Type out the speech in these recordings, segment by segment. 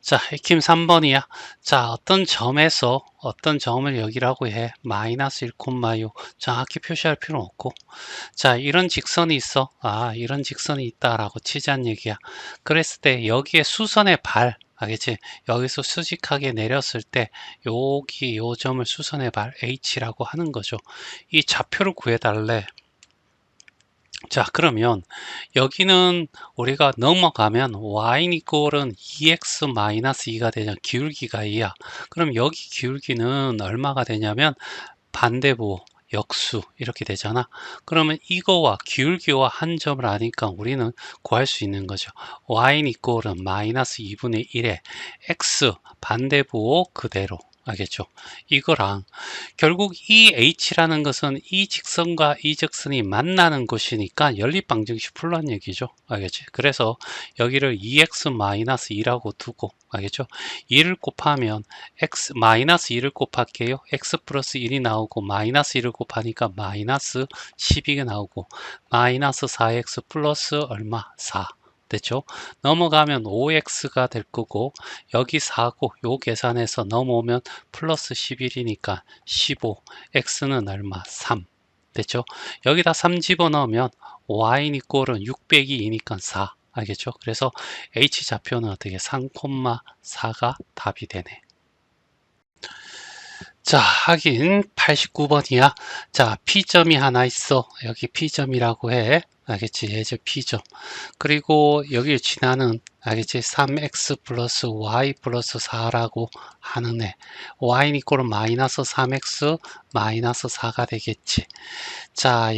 자, 익힘 3번이야. 자, 어떤 점에서 어떤 점을 여기라고 해. 마이너스 1,6 정확히 표시할 필요는 없고. 자, 이런 직선이 있어. 아, 이런 직선이 있다라고 치자는 얘기야. 그랬을 때 여기에 수선의 발, 알겠지? 여기서 수직하게 내렸을 때 여기 요 점을 수선의 발 H라고 하는 거죠. 이 좌표를 구해달래. 자, 그러면 여기는 우리가 넘어가면 y 이꼴은 2x-2가 되냐, 기울기가 2야. 그럼 여기 기울기는 얼마가 되냐면 반대부 역수 이렇게 되잖아. 그러면 이거와 기울기와 한 점을 아니까 우리는 구할 수 있는 거죠. y 이꼴은 마이너스 2분의 1에 x 반대부 그대로. 알겠죠? 이거랑 결국 이 h라는 것은 이 직선과 이 직선이 만나는 곳이니까 연립방정식 풀란 얘기죠. 알겠지? 그래서 여기를 2x-2라고 두고, 알겠죠? 2를 곱하면 x 마이너스 2를 곱할게요. x 플러스 1이 나오고 마이너스 1을 곱하니까 마이너스 12가 나오고 마이너스 4x 플러스 얼마? 4. 됐죠? 넘어가면 5x가 될 거고 여기 4고 요 계산해서 넘어오면 플러스 11이니까 15, x는 얼마? 3. 됐죠? 여기다 3 집어넣으면 y 이꼴은 6 빼기 2니까 4. 알겠죠? 그래서 h좌표는 어떻게 3,4가 답이 되네. 자, 하긴 89번이야. 자, P점이 하나 있어. 여기 P점이라고 해. 알겠지? 예제 P점. 그리고 여기를 지나는 알겠지? 3x 플러스 y 플러스 4라고 하는 애. y는 이꼴은 마이너스 3x 마이너스 4가 되겠지. 자,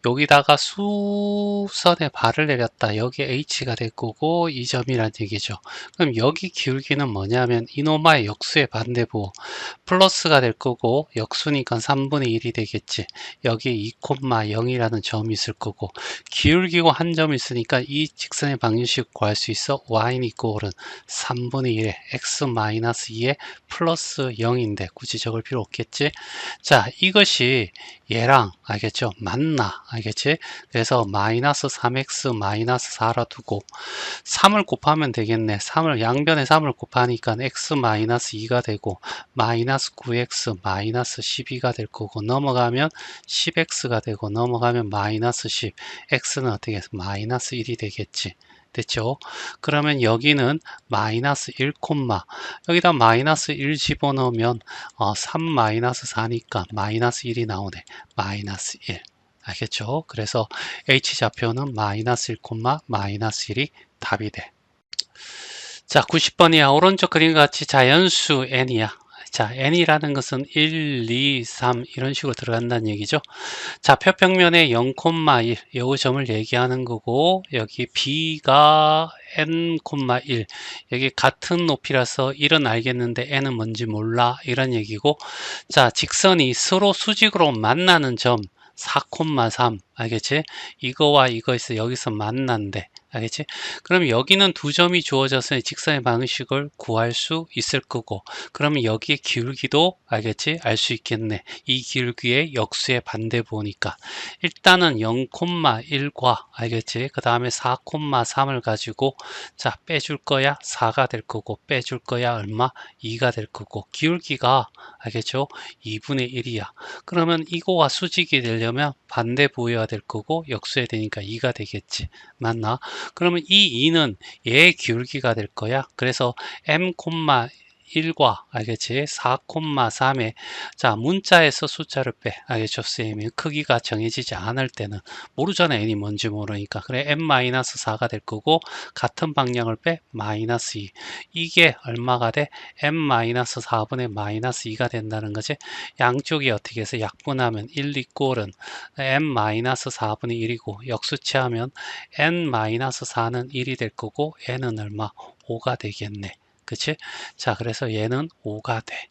여기다가 수선에 발을 내렸다. 여기 h가 될 거고 이 점이란 얘기죠. 그럼 여기 기울기는 뭐냐면 이노마의 역수의 반대부 플러스가 될 거고 역수니까 3분의 1이 되겠지. 여기 2,0이라는 점이 있을 거고 기울기고 한 점이 있으니까 이 직선의 방정식 구할 수 있어. y는 이꼴은 3분의 1에 x-2에 플러스 0인데 굳이 적을 필요 없겠지. 자, 이것이 얘랑 알겠죠? 맞나? 알겠지? 그래서 마이너스 3x 마이너스 4라 두고 3을 곱하면 되겠네. 3을 양변에 3을 곱하니까 x 마이너스 2가 되고 마이너스 9x 마이너스 12가 될 거고 넘어가면 10x가 되고 넘어가면 마이너스 10 x는 어떻게 해서 마이너스 1이 되겠지. 됐죠? 그러면 여기는 마이너스 1, 여기다 마이너스 1 집어넣으면 3 마이너스 4니까 마이너스 1이 나오네. 마이너스 1. 알겠죠? 그래서 H좌표는 마이너스 1, 마이너스 1이 답이 돼. 자, 90번이야. 오른쪽 그림과 같이 자연수 n이야. 자, n이라는 것은 1, 2, 3 이런 식으로 들어간다는 얘기죠. 좌표 평면에 0,1 요 점을 얘기하는 거고 여기 b가 n,1 여기 같은 높이라서 1은 알겠는데 n은 뭔지 몰라 이런 얘기고 자 직선이 서로 수직으로 만나는 점 4,3 알겠지? 이거와 이거 있어 여기서 만난대 알겠지? 그럼 여기는 두 점이 주어져서 직선의 방식을 구할 수 있을 거고 그러면 여기에 기울기도 알겠지? 알 수 있겠네. 이 기울기의 역수의 반대부니까 일단은 0,1과 알겠지? 그 다음에 4,3을 가지고 자 빼줄 거야 4가 될 거고 빼줄 거야 얼마? 2가 될 거고 기울기가 알겠죠? 2분의 1이야. 그러면 이거와 수직이 되려면 반대부여야 될 거고 역수해야 되니까 2가 되겠지. 맞나? 그러면 이 2는 얘의 기울기가 될 거야. 그래서 m, 1과 알겠지? 4,3에 자 문자에서 숫자를 빼 알겠죠? 쌤이 크기가 정해지지 않을 때는 모르잖아 n이 뭔지 모르니까 그래 m-4가 될 거고 같은 방향을 빼 마이너스 2 이게 얼마가 돼? m-4분의 마이너스 2가 된다는 거지 양쪽이 어떻게 해서 약분하면 1, 2꼴은 m-4분의 1이고 역수치하면 n-4는 1이 될 거고 n은 얼마? 5가 되겠네 그치? 자, 그래서 얘는 5가 돼.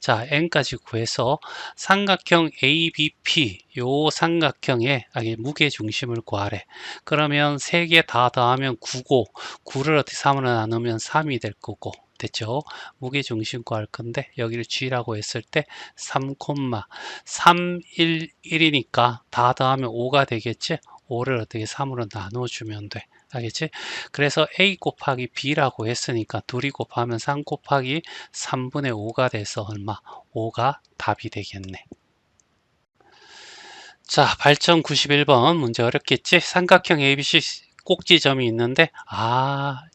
자, n까지 구해서 삼각형 ABP 요 삼각형의 무게 중심을 구하래. 그러면 세 개 다 더하면 9고 9를 어떻게 3으로 나누면 3이 될 거고 됐죠? 무게 중심 구할 건데 여기를 G라고 했을 때 3,311이니까 다 더하면 5가 되겠지? 5를 어떻게 3으로 나눠주면 돼. 알겠지? 그래서 A 곱하기 B라고 했으니까 둘이 곱하면 3 곱하기 3분의 5가 돼서 얼마? 5가 답이 되겠네. 자, 발전 91번 문제 어렵겠지? 삼각형 ABC 꼭지점이 있는데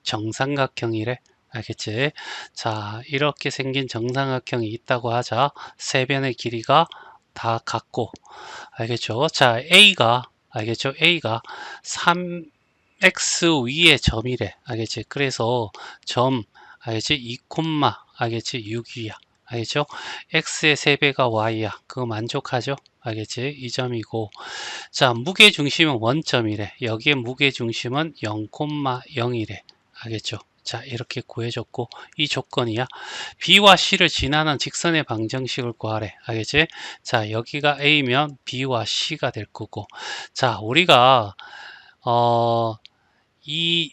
정삼각형이래. 알겠지? 자, 이렇게 생긴 정삼각형이 있다고 하자. 세 변의 길이가 다 같고, 알겠죠? 자, A가 알겠죠? A가 3x 위의 점이래. 알겠지? 그래서 점 알겠지? 2, 알겠지? 6이야. 알겠죠? x의 3배가 y야. 그거 만족하죠? 알겠지? 이 점이고, 자, 무게중심은 원점이래. 여기에 무게중심은 0,0이래. 알겠죠? 자, 이렇게 구해줬고, 이 조건이야. B와 C를 지나는 직선의 방정식을 구하래. 알겠지? 자, 여기가 A면 B와 C가 될 거고. 자, 우리가, 이,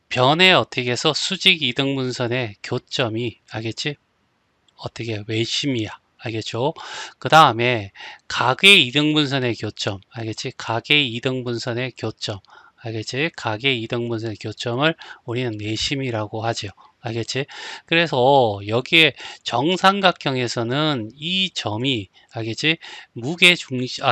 변에 어떻게 해서 수직 이등분선의 교점이, 알겠지? 어떻게 외심이야. 알겠죠? 그 다음에 각의 이등분선의 교점. 알겠지? 각의 이등분선의 교점. 알겠지? 각의 이등분선의 교점을 우리는 내심이라고 하죠. 알겠지? 그래서 여기에 정삼각형에서는 이 점이 알겠지? 무게중심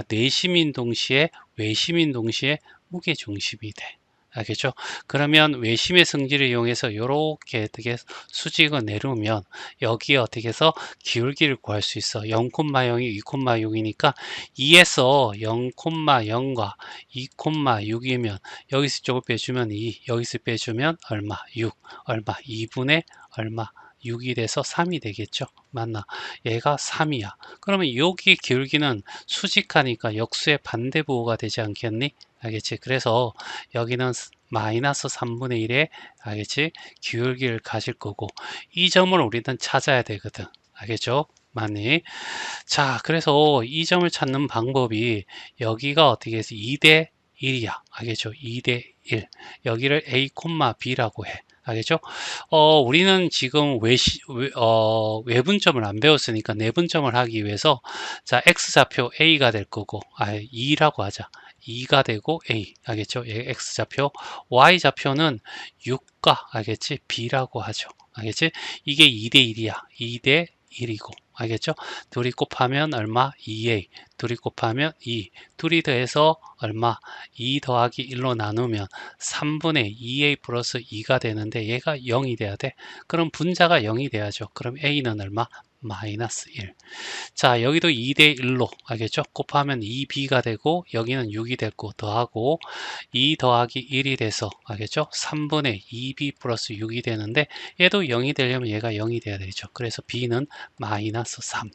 내심인 동시에 외심인 동시에 무게중심이 돼. 알겠죠? 그러면 외심의 성질을 이용해서 이렇게 어떻게 수직을 내려오면 여기에 어떻게 해서 기울기를 구할 수 있어. 0,0이 2,6이니까 2에서 0,0과 2,6이면 여기서 쪽을 빼주면 2, 여기서 빼주면 얼마? 6, 얼마? 2분의 얼마? 6이 돼서 3이 되겠죠. 맞나? 얘가 3이야. 그러면 여기 기울기는 수직하니까 역수의 반대부호가 되지 않겠니? 알겠지? 그래서 여기는 마이너스 3분의 1의 알겠지? 기울기를 가질 거고 이 점을 우리는 찾아야 되거든. 알겠죠? 많이. 자, 그래서 이 점을 찾는 방법이 여기가 어떻게 해서 2대 1이야. 알겠죠? 2대 1. 여기를 A, B라고 해. 알겠죠? 우리는 지금 외분점을 안 배웠으니까 내분점을 하기 위해서 자, X좌표 A가 될 거고, 2라고 하자. 2가 되고 A. 알겠죠? X좌표. Y좌표는 6과, 알겠지? B라고 하죠. 알겠지? 이게 2대 1이야. 2대 1이고. 알겠죠? 둘이 곱하면 얼마? 2A. 둘이 곱하면 2. 둘이 더해서 얼마? 2 더하기 1로 나누면 3분의 2A 플러스 2가 되는데 얘가 0이 돼야 돼. 그럼 분자가 0이 돼야죠. 그럼 A는 얼마? 마이너스 1. 자, 여기도 2대 1로 알겠죠? 곱하면 2b가 되고 여기는 6이 되고 더하고 2 더하기 1이 돼서 알겠죠? 3분의 2b 플러스 6이 되는데 얘도 0이 되려면 얘가 0이 돼야 되죠. 그래서 b는 마이너스 3.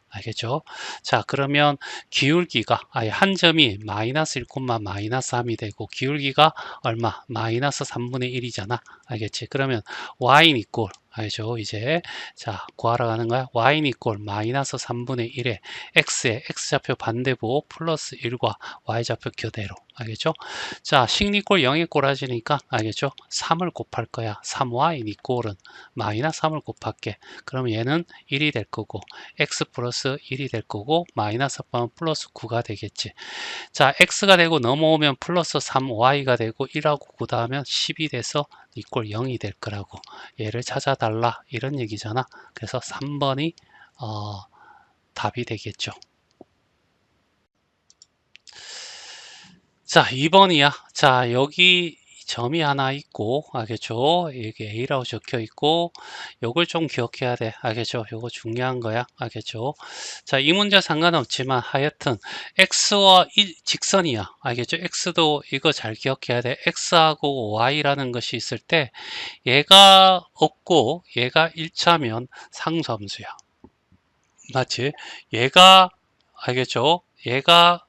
알겠죠? 자, 그러면 기울기가 한 점이 마이너스 1, 마이너스 3이 되고 기울기가 얼마? 마이너스 3분의 1이잖아. 알겠지? 그러면 y는 이꼴 알죠? 이제 자 구하러 가는 거야. y는 이꼴 마이너스 3분의 1에 x의 x좌표 반대보 플러스 1과 y좌표 교대로 알겠죠? 자 식리꼴 0의 꼬라지니까 알겠죠? 3을 곱할 거야. 3y 이꼴은 마이너스 3을 곱할게. 그럼 얘는 1이 될 거고 x 플러스 1이 될 거고 마이너스 4는 플러스 9가 되겠지. 자 x가 되고 넘어오면 플러스 3y가 되고 1하고 9 더하면 10이 돼서 이꼴 0이 될 거라고. 얘를 찾아달라 이런 얘기잖아. 그래서 3번이 답이 되겠죠. 자 2번이야. 자 여기 점이 하나 있고 알겠죠? 이게 A라고 적혀 있고 요걸 좀 기억해야 돼. 알겠죠? 요거 중요한 거야. 알겠죠? 자, 이 문제 상관없지만 하여튼 X와 직선이야. 알겠죠? X도 이거 잘 기억해야 돼. X하고 Y라는 것이 있을 때 얘가 없고 얘가 1차면 상수함수야. 맞지? 얘가 알겠죠? 얘가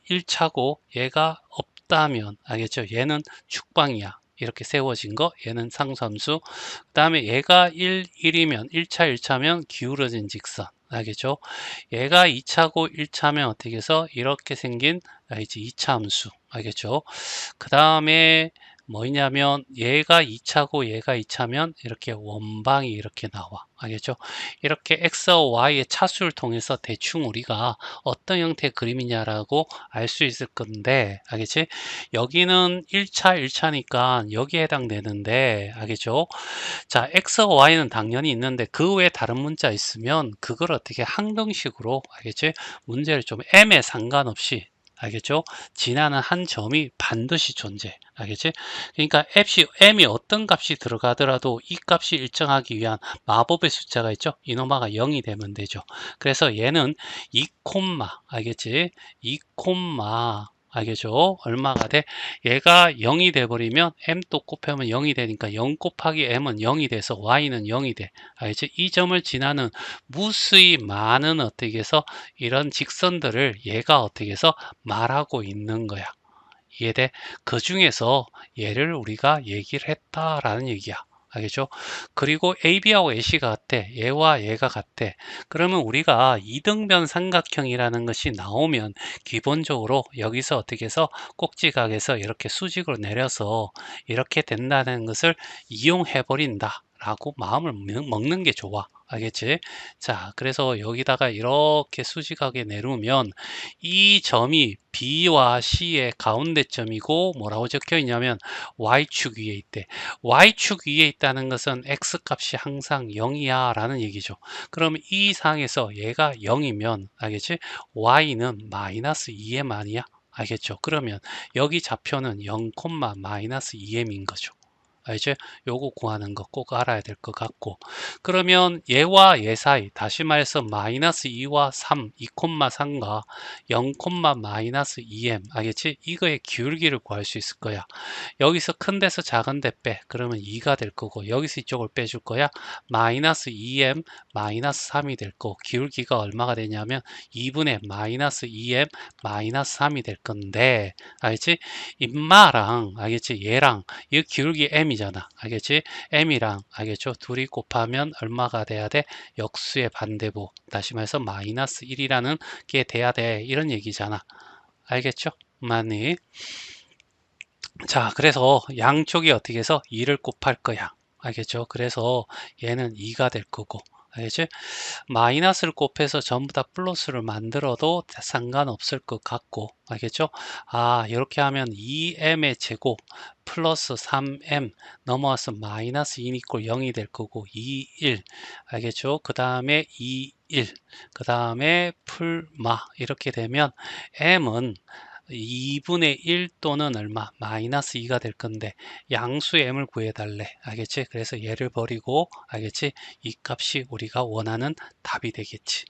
1차고 얘가 없다면 알겠죠? 얘는 축방이야. 이렇게 세워진 거 얘는 상수함수. 그 다음에 얘가 1이면 1차면 기울어진 직선. 알겠죠? 얘가 2차고 1차면 어떻게 해서 이렇게 생긴 이제 2차 함수. 알겠죠? 그 다음에 뭐냐면 얘가 2차고 얘가 2차면 이렇게 원방이 이렇게 나와. 알겠죠? 이렇게 x와 y의 차수를 통해서 대충 우리가 어떤 형태의 그림이냐라고 알 수 있을 건데, 알겠지? 여기는 1차 1차니까 여기에 해당되는데, 알겠죠? 자, x와 y는 당연히 있는데 그 외에 다른 문자 있으면 그걸 어떻게 항등식으로, 알겠지? 문제를 좀 m에 상관없이, 알겠죠? 지나는 한 점이 반드시 존재. 알겠지? 그러니까 m이 어떤 값이 들어가더라도 이 값이 일정하기 위한 마법의 숫자가 있죠? 이노마가 0이 되면 되죠. 그래서 얘는 2, 알겠지? 2, 알겠죠? 얼마가 돼? 얘가 0이 돼버리면 m 또 곱하면 0이 되니까 0 곱하기 m은 0이 돼서 y는 0이 돼. 알겠지? 이 점을 지나는 무수히 많은 어떻게 해서 이런 직선들을 얘가 어떻게 해서 말하고 있는 거야. 이해돼? 그 중에서 얘를 우리가 얘기를 했다라는 얘기야. 알겠죠? 그리고 AB하고 AC가 같대. 얘와 얘가 같대. 그러면 우리가 이등변 삼각형이라는 것이 나오면 기본적으로 여기서 어떻게 해서 꼭지각에서 이렇게 수직으로 내려서 이렇게 된다는 것을 이용해 버린다 라고 마음을 먹는 게 좋아. 알겠지? 자, 그래서 여기다가 이렇게 수직하게 내려오면 이 점이 B와 C의 가운데 점이고 뭐라고 적혀 있냐면 Y축 위에 있대. Y축 위에 있다는 것은 X값이 항상 0이야 라는 얘기죠. 그럼 이 상에서 얘가 0이면 알겠지? Y는 마이너스 2m이야. 알겠죠? 그러면 여기 좌표는 0, 마이너스 2m인 거죠. 알죠? 요거 구하는 거 꼭 알아야 될 것 같고 그러면 얘와 얘 사이 다시 말해서 마이너스 2와 3, 2,3과 0, 마이너스 2m 알겠지? 이거의 기울기를 구할 수 있을 거야. 여기서 큰 데서 작은 데 빼. 그러면 2가 될 거고 여기서 이쪽을 빼줄 거야. 마이너스 2m 마이너스 3이 될 거고 기울기가 얼마가 되냐면 2분의 마이너스 2m 마이너스 3이 될 건데 알겠지? 임마랑 알겠지? 얘랑 이 기울기 m이잖아. 알겠지? m이랑 알겠죠? 둘이 곱하면 얼마가 돼야 돼? 역수의 반대부. 다시 말해서 마이너스 1이라는 게 돼야 돼. 이런 얘기잖아. 알겠죠? 많이. 자, 그래서 양쪽이 어떻게 해서 2를 곱할 거야. 알겠죠? 그래서 얘는 2가 될 거고. 알겠지? 마이너스를 곱해서 전부 다 플러스를 만들어도 상관없을 것 같고. 알겠죠? 아, 이렇게 하면 2m의 제곱 플러스 3m 넘어와서 마이너스 2 이꼴 0이 될 거고 2, 1. 알겠죠? 그 다음에 2, 1. 그 다음에 풀마. 이렇게 되면 m은 2분의 1 또는 얼마? 마이너스 2가 될 건데 양수의 m을 구해달래. 알겠지? 그래서 얘를 버리고 알겠지? 이 값이 우리가 원하는 답이 되겠지.